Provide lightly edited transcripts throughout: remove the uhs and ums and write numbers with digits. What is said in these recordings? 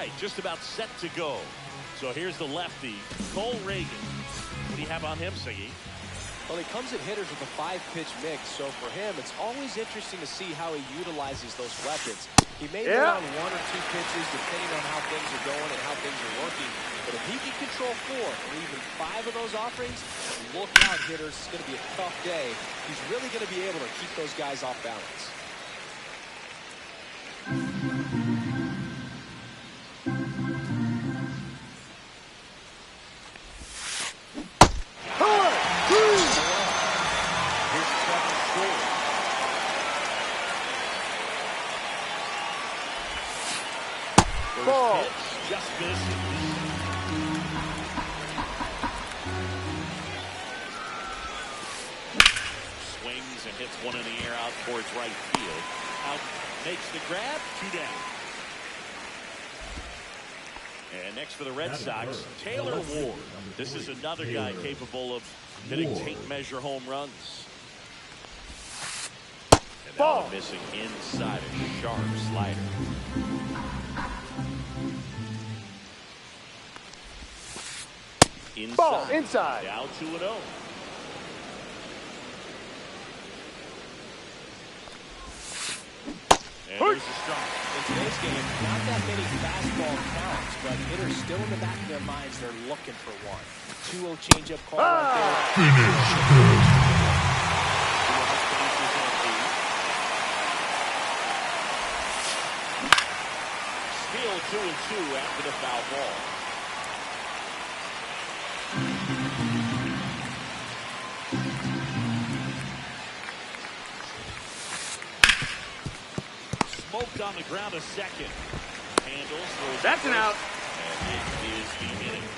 right, just about set to go. So here's the lefty, Cole Reagan. What do you have on him, Siggy? Well, he comes at hitters with a 5-pitch mix, so for him, it's always interesting to see how he utilizes those weapons. He may go on 1 or 2 pitches, depending on how things are going and how things are working. But if he can control 4 or even 5 of those offerings, look out, hitters. It's going to be a tough day. He's really going to be able to keep those guys off balance. Ball. Just misses. Swings and hits one in the air out towards right field. Out makes the grab. 2 down. And next for the Red Sox, Taylor Ward. This is another guy capable of hitting tape measure home runs. And now missing inside a sharp slider. Inside. Ball inside. Now 2-0. And there's the strike. In today's game, not that many fastball counts, but hitters still in the back of their minds, they're looking for one. 2-0 changeup call right there. Still 2-2 after the foul ball. Smoked on the ground a second. Handles for that's an out. And it is the inning.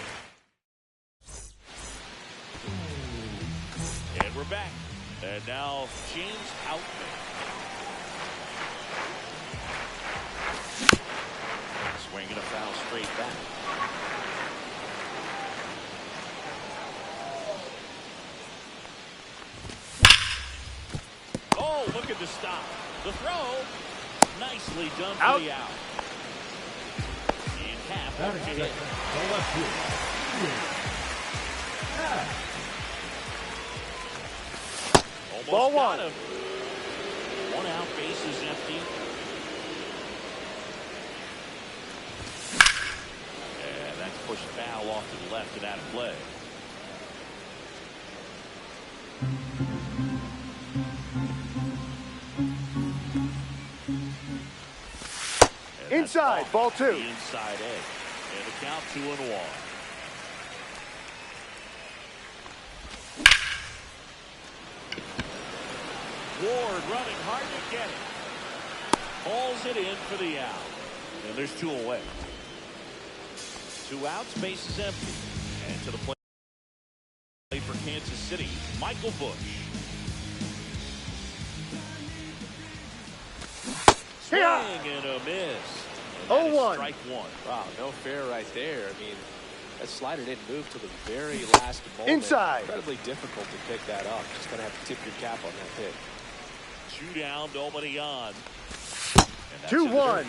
And we're back. And now James Outman. Swinging a foul straight back. Oh, look at the stop. The throw. Nicely done for the out. In half, over to hit. Almost ball got 1. him. 1 out, base is empty. And that's pushed foul off to the left of that play. Inside, ball 2. The inside edge. And the count 2-1. Ward running hard to get it. Pulls it in for the out. And there's 2 away. 2 outs, base is empty. And to the plate for Kansas City, Michael Busch. Swing and a miss. 0-1. Strike 1. Wow, no fair right there. I mean, that slider didn't move till the very last moment. Inside. Incredibly difficult to pick that up. Just going to have to tip your cap on that hit. 2 down, nobody on. 2-1.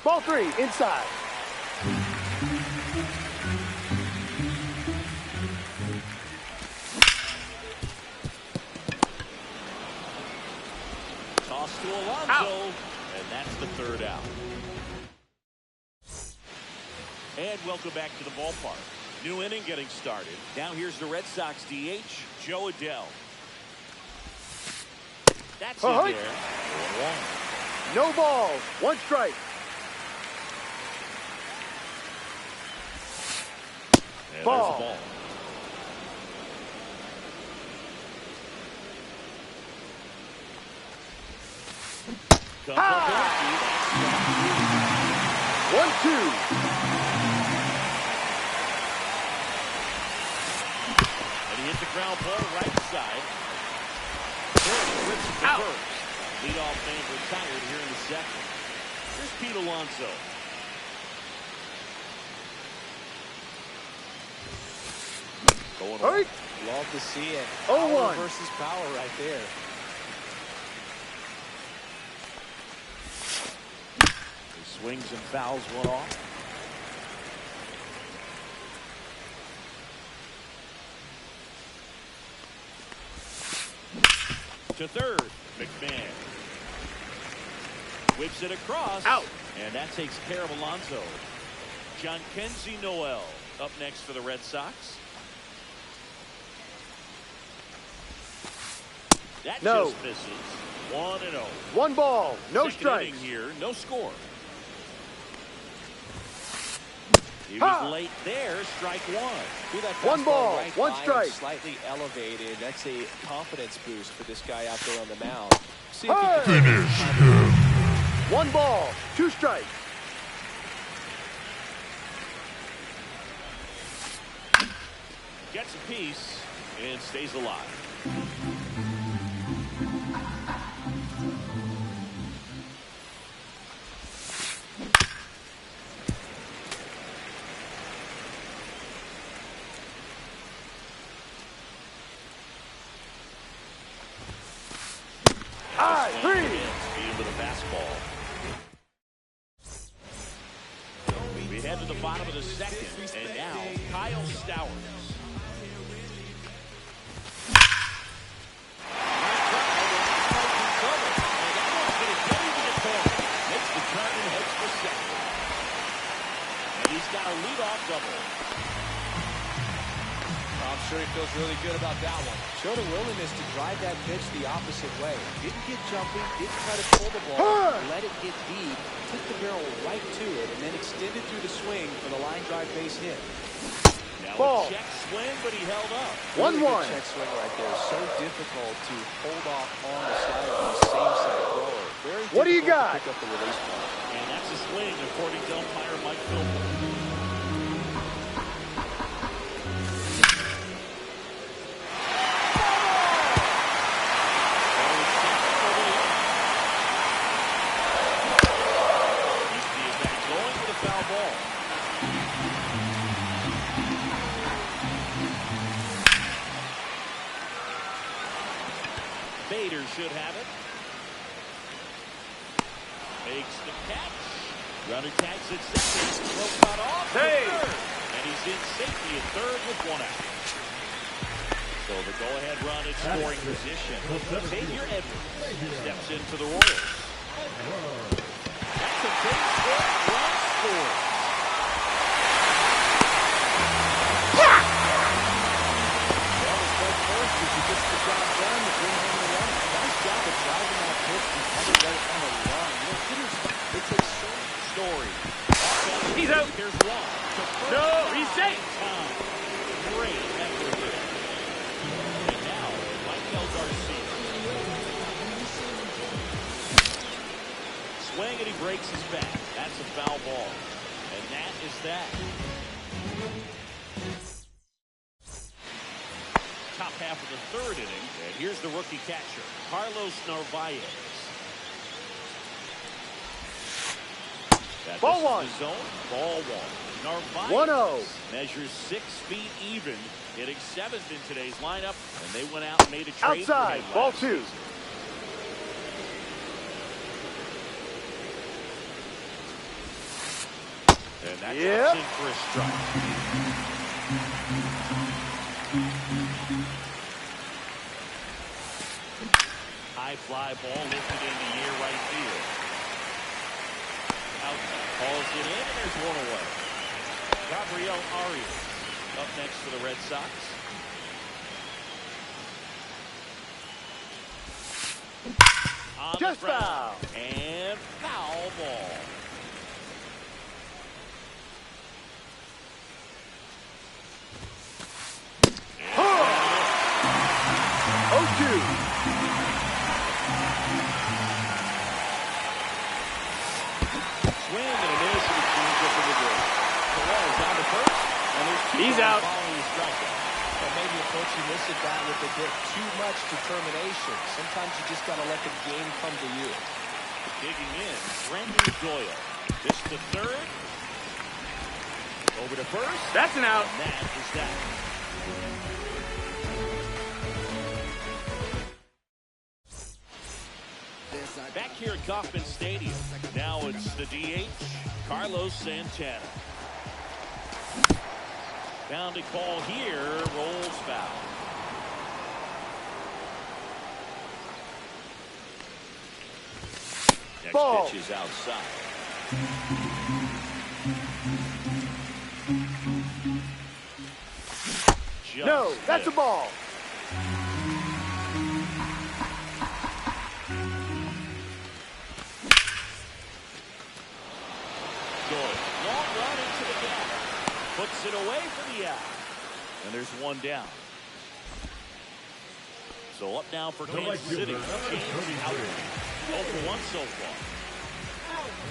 Ball 3, inside. Toss to Alonso, out. And that's the 3rd out. And welcome back to the ballpark. New inning getting started. Now here's the Red Sox DH, Joe Adell. That's in there. 1-1. No balls, 1 strike. And ball. There's the ball. Ah! 1-2. Hit the ground ball right side. Out. Leadoff man retired here in the 2nd. Here's Pete Alonso. Going on. Love to see it. 0-1 versus power right there. Swings and fouls one off. To third, McMahon. Whips it across. Out. And that takes care of Alonso. John Kenzie Noel up next for the Red Sox. That just misses. 1-0. 1 ball, no Second strikes. inning here, no score. He was late there, strike one. Do that 1 ball, right 1 by him, strike. slightly elevated. That's a confidence boost for this guy out there on the mound. See if he can Finish him. 1 ball, 2 strikes. Gets a piece and stays alive. With a fastball. We head to the bottom of the second, and now Kyle Stowers. Makes the turn and heads for second. And he's got a leadoff double. I'm sure he feels really good about that one. Showed a willingness to drive that pitch the opposite way. Didn't get jumpy, didn't try to pull the ball, let it get deep, took the barrel right to it, and then extended through the swing for the line drive base hit. Now Ball. a check swing, but he held up. 1-1. Really good check swing right there. So difficult to hold off on the slider from the same side thrower. Very What do you difficult got? to pick up the release ball. And that's a swing, according to umpire Mike Philpott. Bader should have it. Makes the catch. Runner tags at second. Throw cut off. Hey! Third. And he's in safety at third with 1 out. So the go-ahead run at scoring position. Xavier Edwards steps in for the Royals. That's a base hit. Run scores. First, if he gets the job done, the bring home the run. Nice job of driving that pitch the other way on a run. You know, hitters, it takes so much Story. He's out. Here's one. No, he's safe. Great effort there. And now, Michael Garcia. Swing and he breaks his back. That's a foul ball. And that is that. Top half of the third inning. And here's the rookie catcher, Carlos Narvaez. That Ball misses 1. the zone. Ball 1. Narvaez 1-0. measures 6 feet even, hitting 7th in today's lineup, and they went out and made a trade Outside, for him ball last 2. season. And that drops in for a strike. High fly ball lifted in the air right field. Outside, calls it in, and there's one away. Gabriel Arias up next for the Red Sox. On Just the ground, foul. and foul ball. He's out. Or maybe approaching this at bat with a bit too much determination. Sometimes you just got to let the game come to you. Digging in, Brendan Doyle. This to third. Over to first. That's an out. And that is that. Back here at Kauffman Stadium. Now it's the DH, Carlos Santana. Bound to call here, rolls foul. Next Ball. pitch is outside. No, that's a ball. Good. Long run into the gap. Puts it away for the out. And there's one down. So up now for Kansas City. James out. 0-1 so far.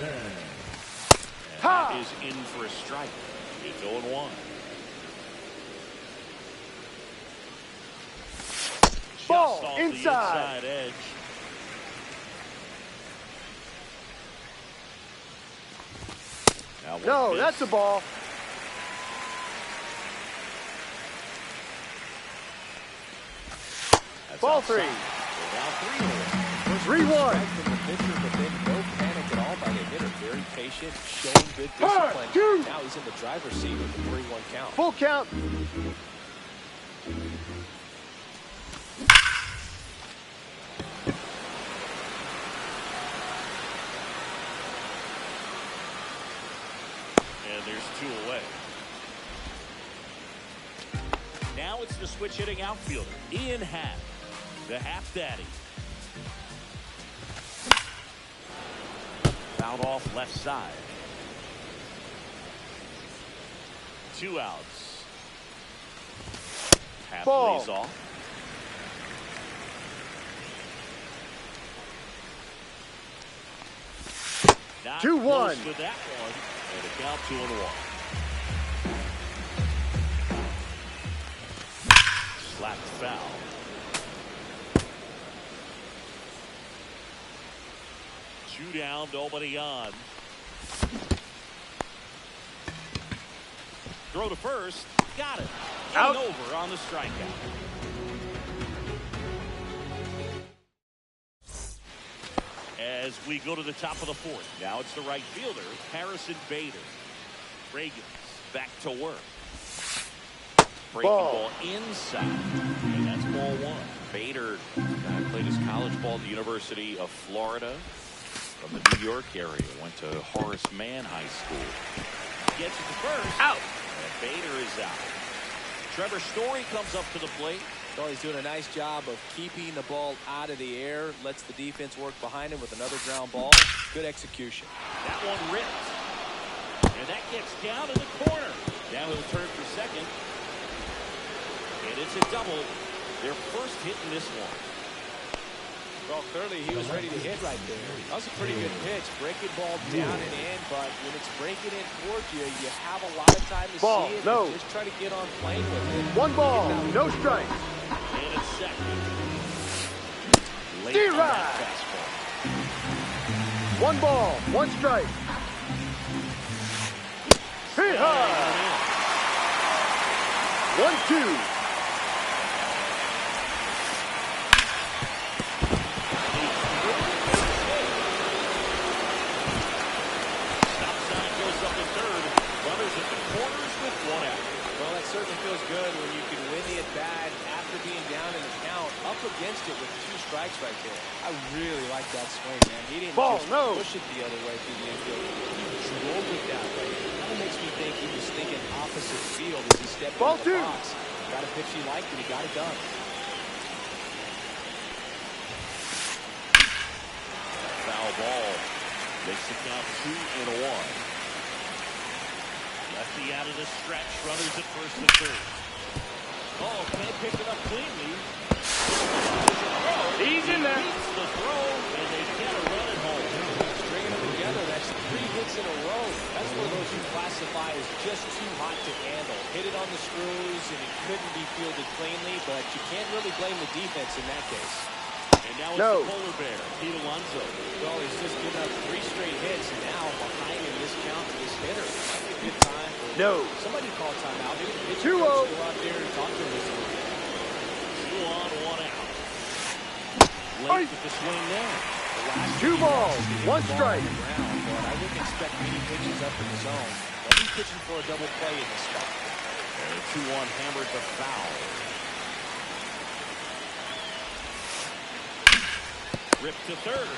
And that is in for a strike. It's 0-1. Ball off inside. The inside edge. No, that's a ball. That's Ball outside. 3. So now 3-1. From the pitcher, but then no panic at all by the hitter. Very patient, showing good discipline. Now he's in the driver's seat with the 3-1 count. Full count. And there's 2 away. Now it's the switch hitting outfielder, Ian Happ, the half daddy. Fouled off left side. 2 outs. Happ Ball. lays off. Not 2-1. close with that one. And a count 2-1. Slapped foul. Two down, nobody on. Throw to first. Got it. Out. Getting over on the strikeout. As we go to the top of the 4th. Now it's the right fielder, Harrison Bader. Reagan's back to work. Breaking ball inside. And that's ball 1. Bader played his college ball at the University of Florida. From the New York area. Went to Horace Mann High School. Gets it to first. Out. And Bader is out. Trevor Story comes up to the plate. So he's doing a nice job of keeping the ball out of the air. Lets the defense work behind him with another ground ball. Good execution. That one ripped. And that gets down in the corner. Now he'll turn for second. And it's a double. Their first hit in this one. Well, clearly he was ready to hit right there. That was a pretty good pitch. Breaking ball down and in, but when it's breaking in towards you, you have a lot of time to Ball, see it. no. And just try to get on plane with it. 1 ball, no strikes. And it's second. Late D. on that Rod. fastball. 1 ball, 1 strike. Hit high. 1-2. Certainly feels good when you can win the at-bat after being down in the count, up against it with 2 strikes right there. I really like that swing, man. He didn't just push it the other way through the infield. He drove it that way. That makes me think he was thinking opposite field as he stepped into the box. Got a pitch he liked, and he got it done. Foul ball. Makes the count 2-1. Lefty out of the stretch. Runners at first and third. Oh, can't pick it up cleanly. He's in there. Beats the throw, and they get a run at home. Stringing them together, that's 3 hits in a row. That's one of those you classify as just too hot to handle. Hit it on the screws, and it couldn't be fielded cleanly, but you can't really blame the defense in that case. And now it's the polar bear, Pete Alonso. Well, he's just given up 3 straight hits, and now behind in this count to this hitter. Might be a good time for somebody to call timeout. Maybe the pitcher coach go out there and talk to him. 2 on, 1 out. Late with the swing there. 2 balls, 1 strike. But I wouldn't expect many pitches up in the zone. But he's pitching for a double play in this spot. And a 2-1 hammered the foul. Ripped to third.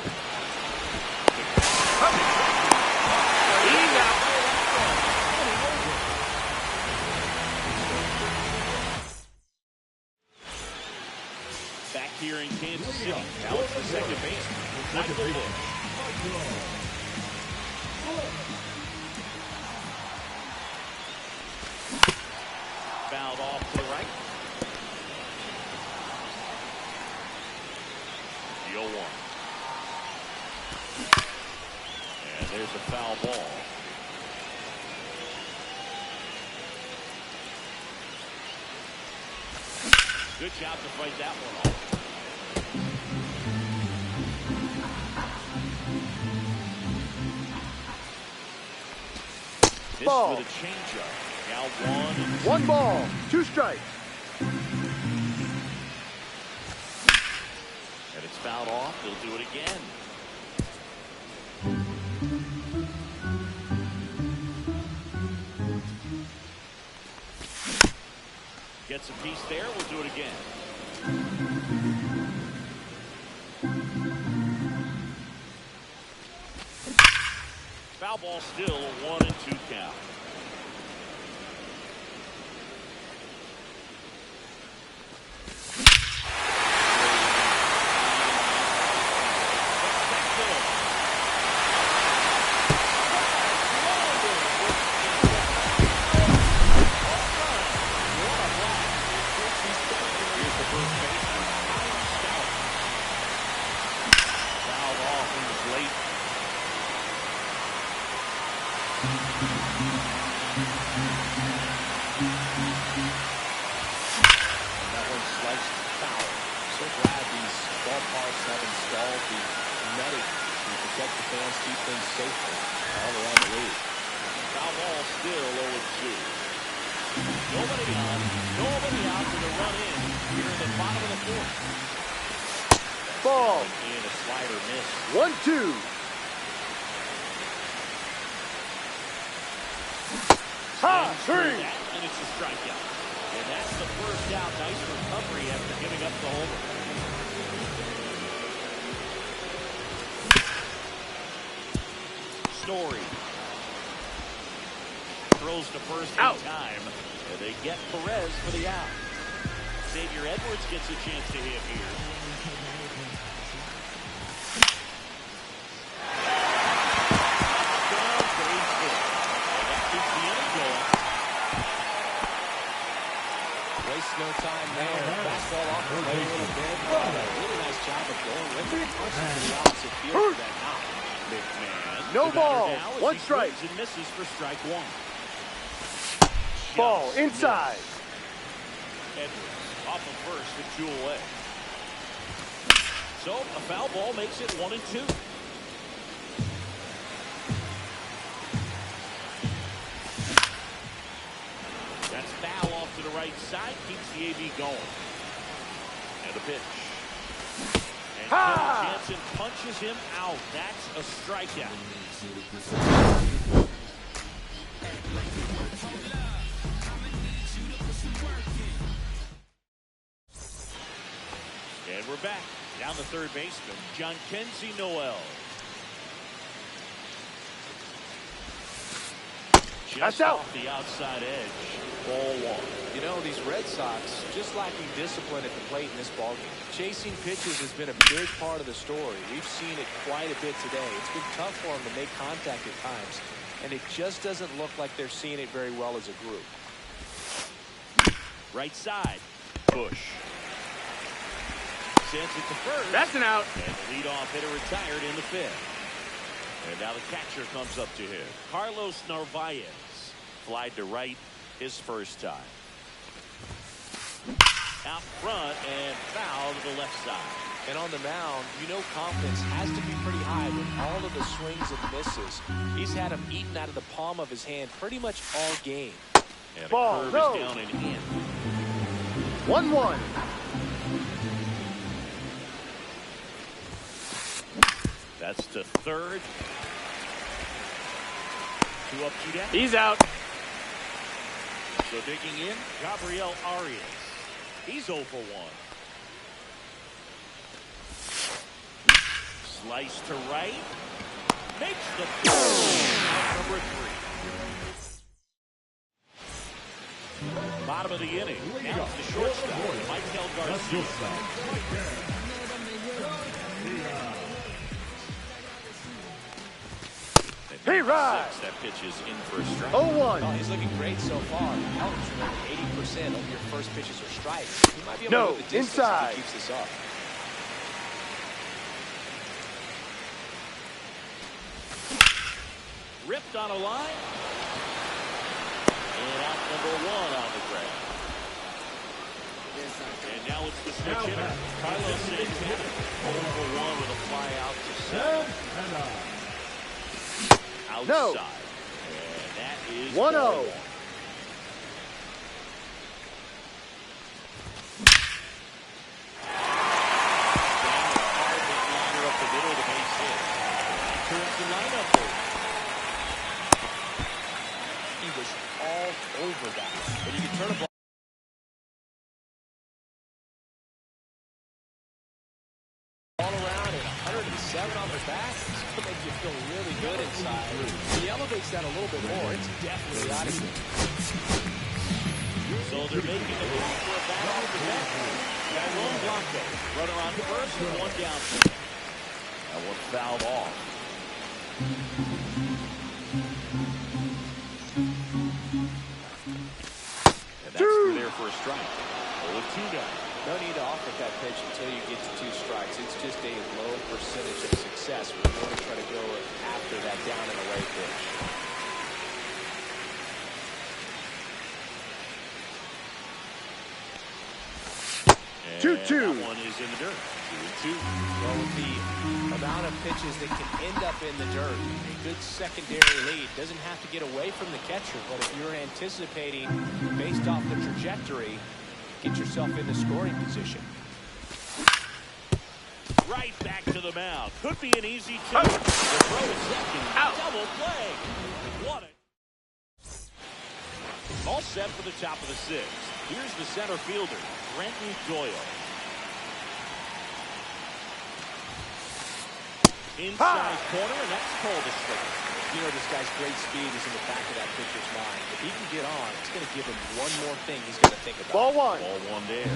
Back here in Kansas City. Now it's the second baseman. Michael Bush. Fouled off to the right. The 0-1. And there's a foul ball. Good job to fight that one off. This Ball. with a changeup. Now 1 ball, 2 strikes. And it's fouled off. They'll do it again. Gets a piece there. We'll do it again. Foul ball still, a 1-2 count. Ball. And a slider miss. 1-2. Ha! Three. And it's a strikeout. And that's the first out. Nice recovery after giving up the homer. Story throws to first in time, and they get Perez for the out. Xavier Edwards gets a chance to hit here. No time there. Fastball off the plate a little bit. Really nice job of going with it. Punching to the opposite field for that out. McMahon. No ball. 1 strike. And misses for strike 1. Ball Just inside. Edwards off of first and 2 away. So a foul ball makes it 1-2. That's foul off to the right side. Keeps the AB going. And a pitch. And Kevin Jansen punches him out. That's a strikeout. And we're back. Down the third baseman, John Kenzie Noel. Just out. off the outside edge. Ball 1. You know, these Red Sox just lacking discipline at the plate in this ballgame. Chasing pitches has been a big part of the story. We've seen it quite a bit today. It's been tough for them to make contact at times, and it just doesn't look like they're seeing it very well as a group. Right side, Bush. Sends it to first. That's an out. And the leadoff hitter retired in the 5th. And now the catcher comes up to him. Carlos Narvaez flied to right his first time. Out front and foul to the left side. And on the mound, you know confidence has to be pretty high with all of the swings and misses. He's had them eaten out of the palm of his hand pretty much all game. And Ball, a curve no. is down and in. 1-1. That's to third. 2 up, 2 down. He's out. So digging in, Gabriel Arias. He's 0 for 1. Slice to right. Makes the out number 3. Bottom of the inning. Now it's the shortstop, Michael Garcia. Hey, right. That pitch is in for a strike. 0-1. Oh, he's looking great so far. Helps remember 80% of your first pitches are strikes. He might be able to go the distance inside. if he keeps this up. Ripped on a line. And out number 1 on the ground. And now it's the switch hitter, Carlos Santana. 0 for 1 with a fly out to 7. Outside. No. And that is 1-0. Down hard liner up the middle of the base hit. Turns the lineup over. He was all over that. But you can turn a ball around at 107 on the back. It's going to make you feel really good inside. He elevates that a little bit more. It's definitely out of here. So they're making a move for a bat off the bench. Tyrone Blanco, runner on first and 1 down. That one fouled off. And that's through there for a strike. 0-2 now. No need to offer that pitch until you get to 2 strikes. It's just a low percentage of success. We want to try to go after that down and away pitch. 2-2. That one is in the dirt. 2-2. Well, with the amount of pitches that can end up in the dirt, a good secondary lead doesn't have to get away from the catcher. But if you're anticipating based off the trajectory, get yourself into scoring position. Right back to the mound. Could be an easy 2. The throw is second. Out. Double play. What a... All set for the top of the 6th. Here's the center fielder, Brenton Doyle. Inside corner, and that's called a strike. You know, this guy's great speed is in the back of that pitcher's mind. If he can get on, it's going to give him one more thing he's going to think about. Ball 1. Ball 1 there.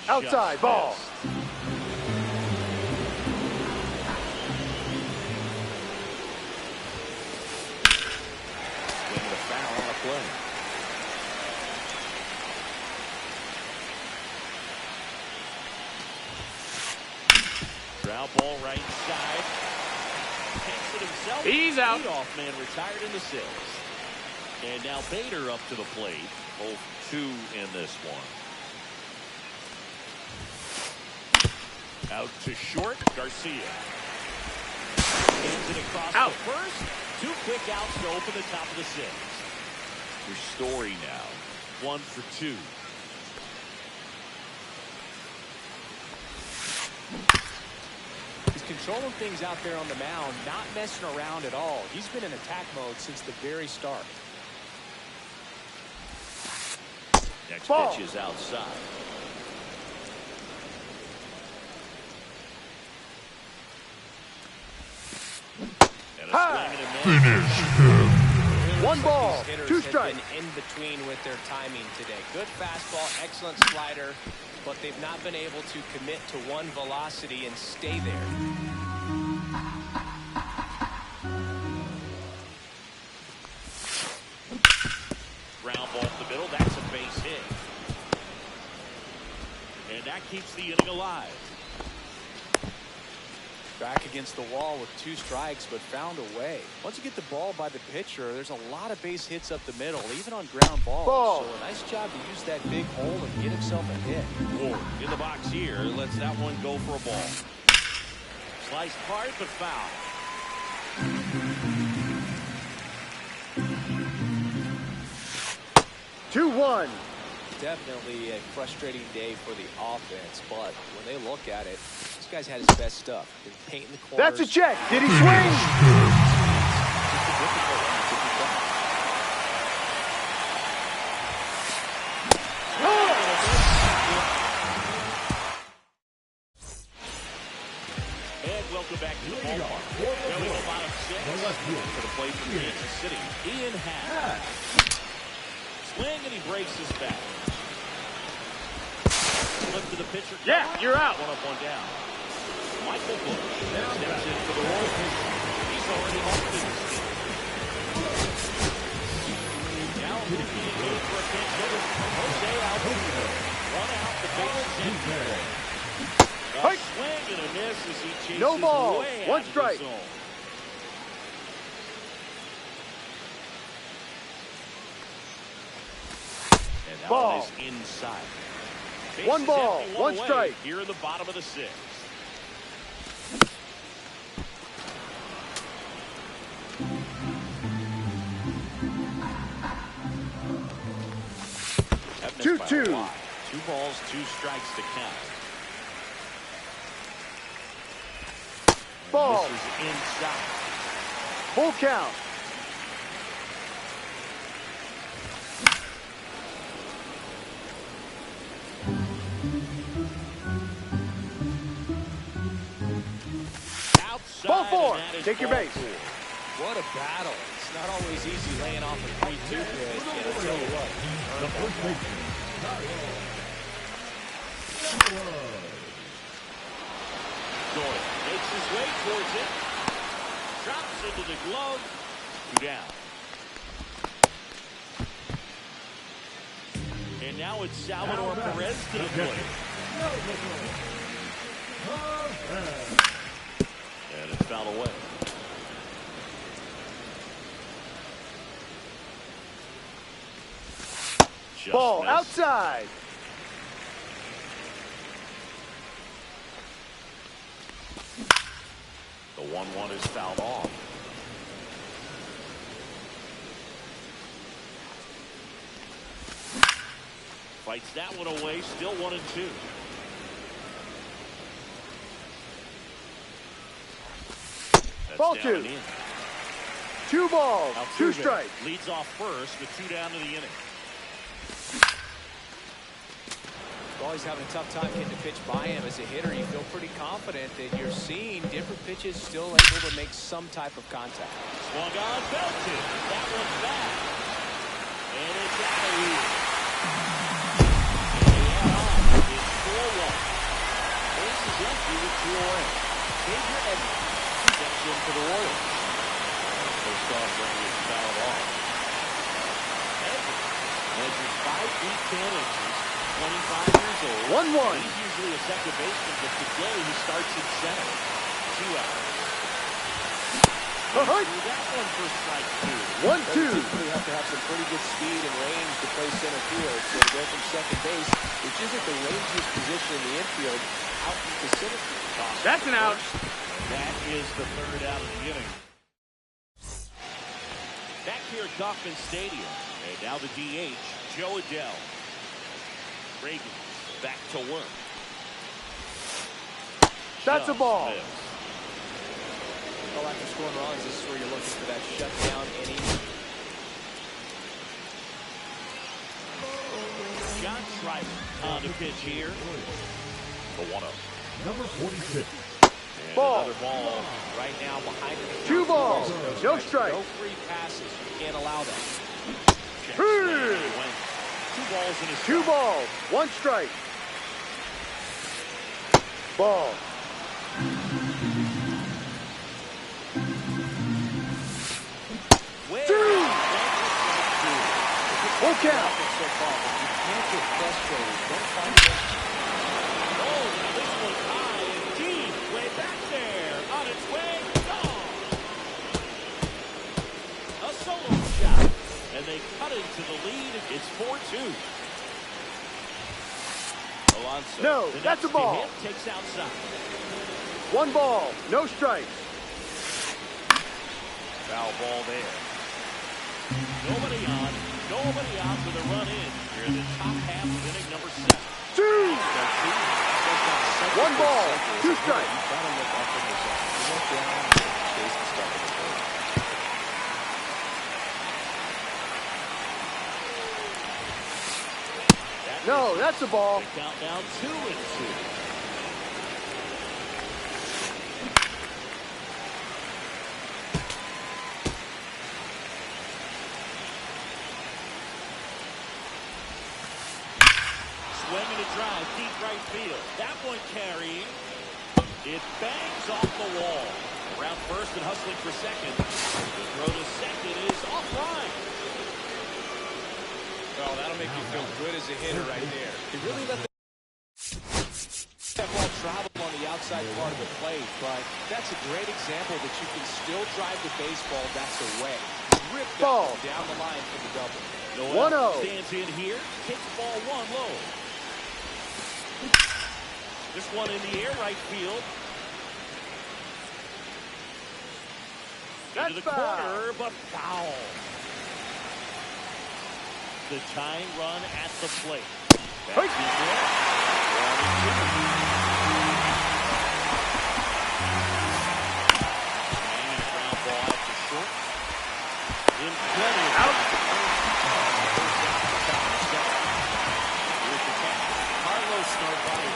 Outside, ball. Swing the foul on the play. Ground ball right side. Takes it himself. He's out. Leadoff man retired in the 6th. And now Bader up to the plate. Both 2 in this one. Out to short, Garcia. Hands it across Out. the first. 2 quick outs to open the top of the 6th. Your Story now. 1 for 2. He's controlling things out there on the mound, not messing around at all. He's been in attack mode since the very start. Next Ball. pitch is outside. And a swing and a miss. Finish him. 1 ball, These hitters 2 have strikes. been in between with their timing today. Good fastball, excellent slider, but they've not been able to commit to one velocity and stay there. Ground ball up the middle. That's a base hit. And that keeps the inning alive. Back against the wall with 2 strikes, but found a way. Once you get the ball by the pitcher, there's a lot of base hits up the middle, even on ground balls. Ball. So a nice job to use that big hole and get himself a hit. Ward in the box here. Lets that one go for a ball. Sliced hard, but foul. Definitely a frustrating day for the offense, but when they look at it, this guy's had his best stuff. Been painting the corners. That's a check. Did he swing? And welcome back to the ballpark. Going a lot of six for the play from Kansas City. Ian Happ. Swing, and he breaks his back. Flip to the pitcher. Yeah, you're out. One up, one down. Michael Bush steps in for the role. He's already off to the seat. Now being moved for a pinch hitter. Jose Alvarado. One out, the bases empty. A swing and a miss as he chases No ball. way One out of strike. the zone. And that Ball. one is inside. One Bases ball, empty, one away strike. Here in the bottom of the sixth. That missed by a 2-2. lot. 2 balls, 2 strikes to count. Ball. This is inside. Full count. Outside. Ball 4. And that is Take your ball base. 4. What a battle. It's not always easy laying off a 3-2 pitch, and I'll tell you what. Jordan makes his way towards it. Drops into the glove. 2 down. And now it's Salvador Perez to the plate. And it's fouled away. Just Ball missed. outside. The 1-1 is fouled off. Fights that one away. Still 1-2. That's Ball down 2. and in. 2 balls, 2 Altuve strikes. leads off first with 2 down to the inning. Always having a tough time getting a pitch by him. As a hitter, you feel pretty confident that you're seeing different pitches still able to make some type of contact. Swung on, belted. That one's back. And it's out of here. It's 4-1. Base is empty with 2 away. Xavier Edmonds steps in for the Royals. First off, running is fouled off. Edmonds measures 5 feet 10 inches, 25 years old. 1-1. He's usually a second baseman, but today he starts in center. 2 outs. Uh-huh. Threw that one for strike 2. 1-2. You have to have some pretty good speed and range to play center field. So to go from second base, which isn't the rangiest position in the infield, out into center field. That's an out. That is the 3rd out of the inning. Back here at Kauffman Stadium. And now the DH, Joe Adell. Reagan back to work. That's a Just ball. missed. Well, after scoring runs, this is where you're looking for that shutdown inning. John Schreiber on the pitch here. The 1-0. Number 46. And Ball. another ball right now behind the 2 balls, no No strikes. free passes. You can't allow that. check. Hey. He went 2 balls in his 2 strike. balls, 1 strike. Ball. Way 2. out. Full count. So far, but you can't get frustrated. Don't find it. Oh, now this one's high and deep. Way back there. On its way. Gone. A solo shot. And they cut into the lead. It's 4-2. Alonso. No, the that's next a ball. hit takes outside. 1 ball, no strikes. Foul ball there. Nobody on. Nobody out with a run in here in the top half of inning number 7. 2. 1 ball, 2 strikes. You gotta look up in the zone. You look down, chase the stuff in the zone. No, that's a ball. The count down 2-2. Swinging a drive, deep right field. That one carrying. It bangs off the wall. Around first and hustling for second. The throw to second is offline. Well, that'll make you feel good as a hitter right there. He really let that ball travel on the outside part of the plate, but that's a great example that you can still drive the baseball that's away. Rip Ball. down the line for the double. Noel 1-0. stands in here, takes ball 1 low. This one in the air, right field. That's Into the foul. corner, but foul. The tying run at the plate. Back in there. 1-2. And a ground ball out to short. In plenty of Out. Here's the catch. Carlos Narvaez.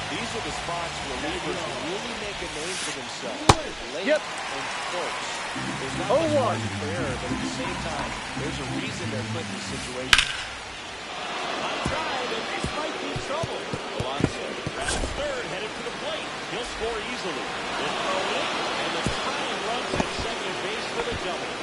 These are the spots where relievers really make a name for themselves. Late Yep. and close. There's not 0-1. much margin for error, but at the same time, there's a reason they're put in this situation. High drive, and this might be trouble. Alonso grabs third, headed for the plate. He'll score easily. The throw in, and the tying runs at second base for the double.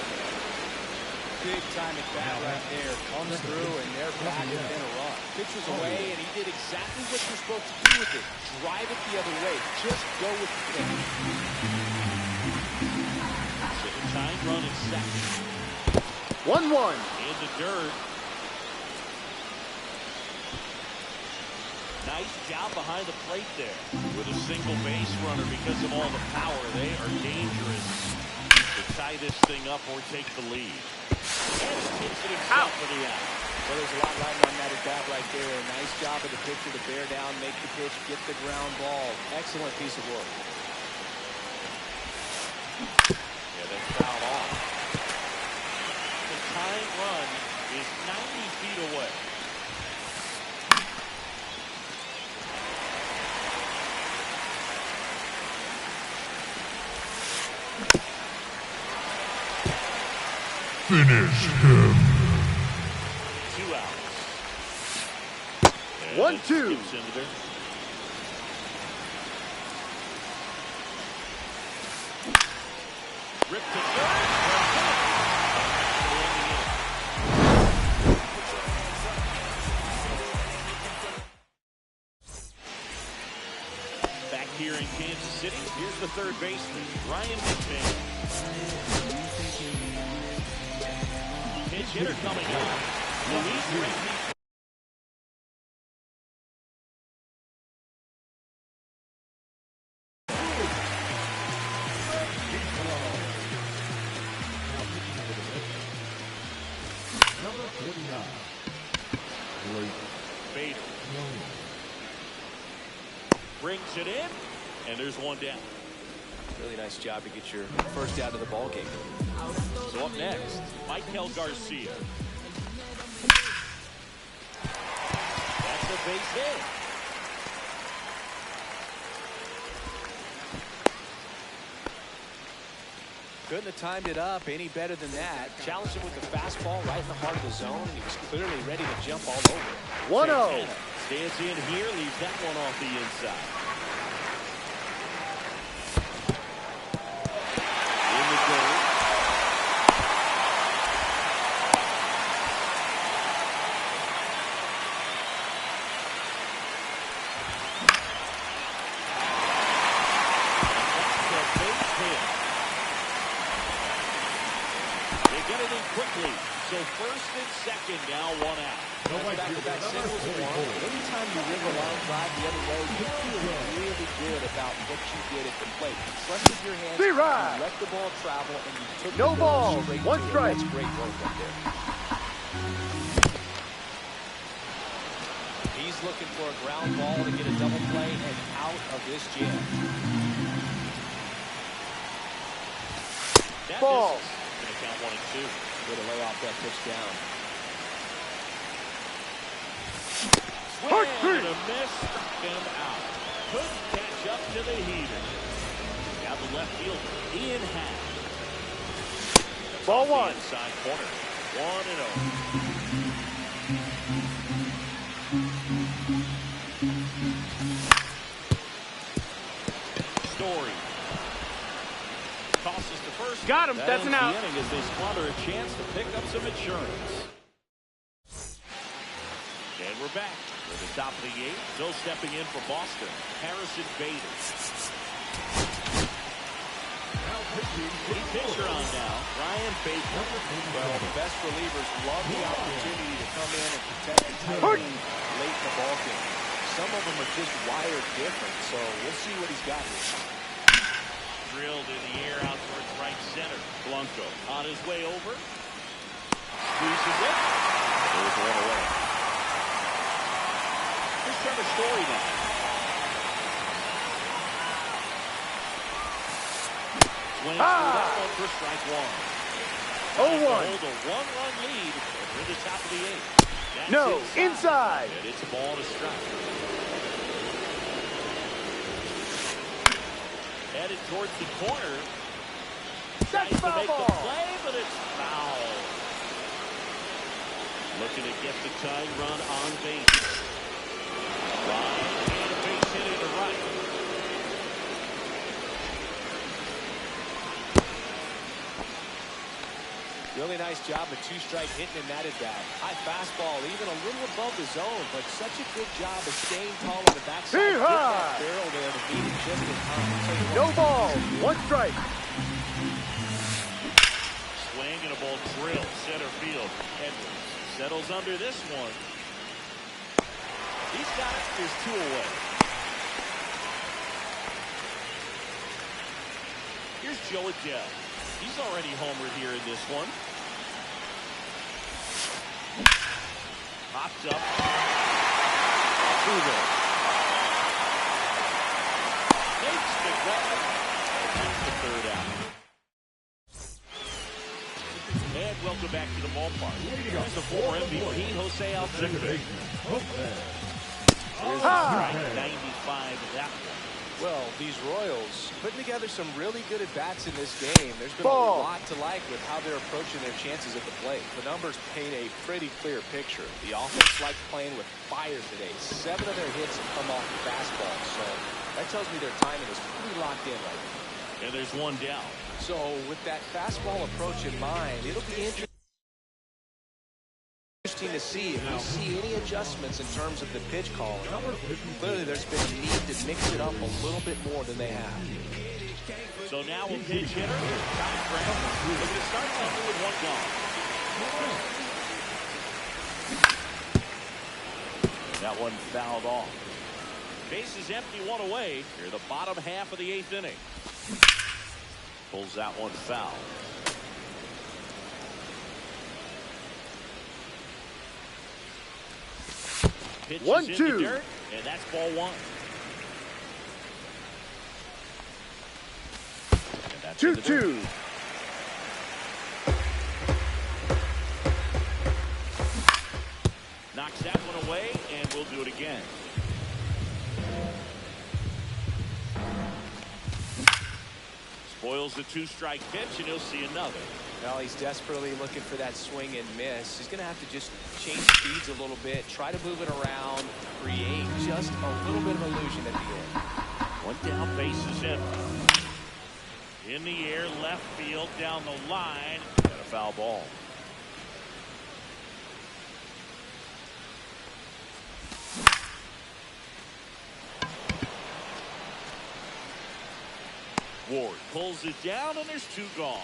Big time at bat right there. Comes through, and they're back within a run. Pitch was away, and he did exactly what you're supposed to do with it. Drive it the other way. Just go with the pitch. So the tying run is second. 1-1. In the dirt. Nice job behind the plate there. With a single base runner because of all the power. They are dangerous to tie this thing up or take the lead. And he takes it himself for the out. Well, there's a lot riding on that at bat right there. Nice job of the pitcher to bear down, make the pitch, get the ground ball. Excellent piece of work. Yeah, that's fouled off. The tying run is 90 feet away. Finish him. 2 outs. And 1-2. it skips into there. Rip to third. Back here in Kansas City, here's the third baseman, Ryan McMahon. Pinch hitter coming up. Luis Reyes. Bader brings it in, and there's one down. Really nice job to get your first out of the ball game. So up next, Michael Garcia. That's a base hit. Couldn't have timed it up any better than that. Challenged him with the fastball right in the heart of the zone, and he was clearly ready to jump all over it. 1-0. Santana stands in here, leaves that one off the inside. In the dirt. And that's a base hit. They get it in quickly. So first and second, now one out. Back-to-back singles and one. Anytime you rig a line drive the other way, you feel really good about what you did at the plate. You trusted your hands, you let the ball travel, and you took no the ball ball, straight one to strike. it. That's great work right there. He's looking for a ground ball to get a double play and out of this jam. That ball. Going to count 1 and 2. Way to lay off that pitch down. Swing and a miss, struck him out. Couldn't catch up to the heater. Now the left fielder, Ian Happ. Ball one. Inside corner, 1-0. Story tosses to first. Got him. That's an out. The inning as they squander a chance to pick up some insurance. And we're back at the top of the 8th. Still stepping in for Boston, Harrison Bader. Pitcher on now, Ryan Baker. Well, the best relievers love the opportunity to come in and protect the tight end late in the ball game. Some of them are just wired different, so we'll see what he's got here. Drilled in the air out towards right center. Blanco on his way over. Squeezes it. There's one away. Here's Trevor Story now. Swings through that one for strike 1. 0-1. Hold a 1-run lead. We're in the top of the 8th. That's No, inside. And it's a ball to strike. Headed towards the corner. That's Tries to foul make the ball. play, but it's foul. Looking to get the tying run on base. Line and a base hit into right. Really nice job of two-strike hitting in that at bat. High fastball, even a little above the zone, but such a good job of staying tall on the backside. Get that barrel there to beat it just in time. No ball, 1 strike. Swing and a ball drill center field. Edwards settles under this one. He's got it. There's 2 away. Here's Joe Adele. He's already homered here in this one. Pops up. Through there. Makes the grab. And that's the 3rd out. And welcome back to the ballpark. Here's the former MVP, Jose Altuve. There's a strike, 95 of that one. Well, these Royals putting together some really good at-bats in this game. There's been a lot to like with how they're approaching their chances at the plate. The numbers paint a pretty clear picture. The offense likes playing with fire today. 7 of their hits have come off the fastball, so that tells me their timing is pretty locked in right now. And there's 1 down. So with that fastball approach in mind, it'll be interesting to see if we see any adjustments in terms of the pitch calling. Clearly, there's been a need to mix it up a little bit more than they have. So now a pinch hitter. Time frame. Looking to start something with 1 gone. That one fouled off. Base is empty, 1 away. Here, the bottom half of the 8th inning. Pulls that one foul. Pitches 1-2. in the dirt, and that's ball 1. And that's 2-2. Knocks that one away, and we'll do it again. Spoils the 2-strike pitch, and he'll see another. Well, he's desperately looking for that swing and miss. He's going to have to just change speeds a little bit, try to move it around, create just a little bit of illusion at the end. 1 down, base is empty. In the air, left field, down the line, and a foul ball. Ward pulls it down, and there's 2 gone.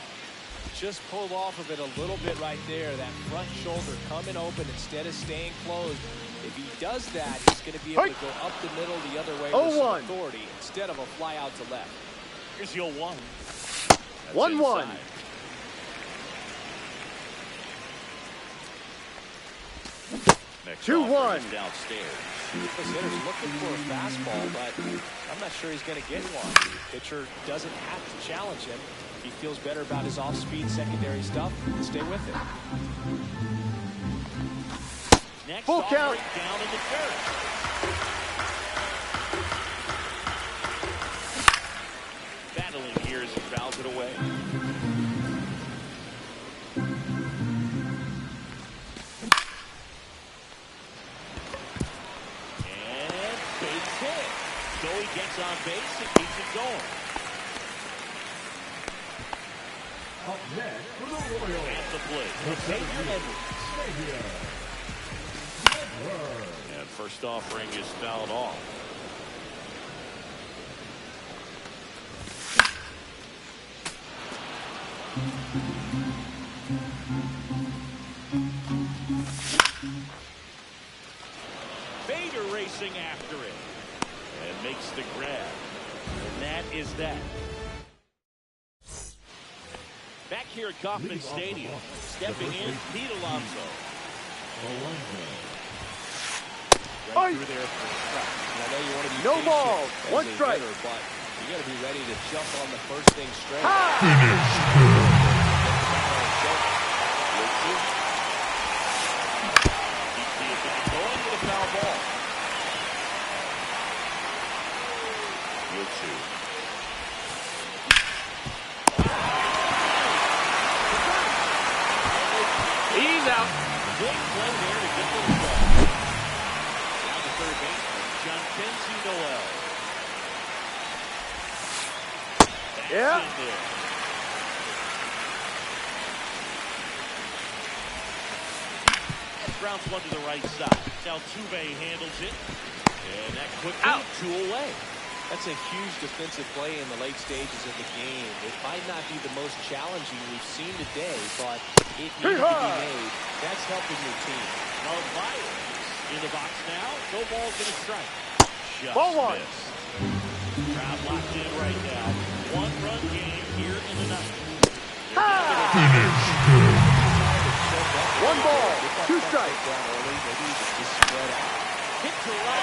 Just pulled off of it a little bit right there. That front shoulder coming open instead of staying closed. If he does that, he's going to be able to go up the middle the other way with some authority instead of a fly out to left. Here's your 1. 1-1. Next 2-1. downstairs. This hitter's looking for a fastball, but I'm not sure he's going to get one. Pitcher doesn't have to challenge him. He feels better about his off-speed secondary stuff. Stay with it. Next Full count. Down in the dirt. Battling here as he fouls it away. And base hit. So he gets on base and keeps it going. Up next for the Royals. At the plate, Xavier Edwards. And first offering is fouled off. Bader racing after it and makes the grab. And that is that. Back here at Kauffman Stadium, stepping in, Pete Alonso. Right through there for a strike. I know you want to be No ball. patient 1 as a strike. hitter, but you got to be ready to jump on the first thing straight. Going with a foul ball. 0-2. He's out. Big play there to get the ball. Down to third baseman, John Kenzie Noel. Yeah. In there. Grounds one to the right side. Altuve handles it. And that quickly Out. 2 away. That's a huge defensive play in the late stages of the game. It might not be the most challenging we've seen today, but it needs to be made. That's helping your team. No Myers in the box now. No ball's going to strike. Just Ball 1. missed. Crowd locked in right now. 1-run game here in the ninth. 1 ball. 2 strikes. Down early, maybe you just spread out. Hit to right.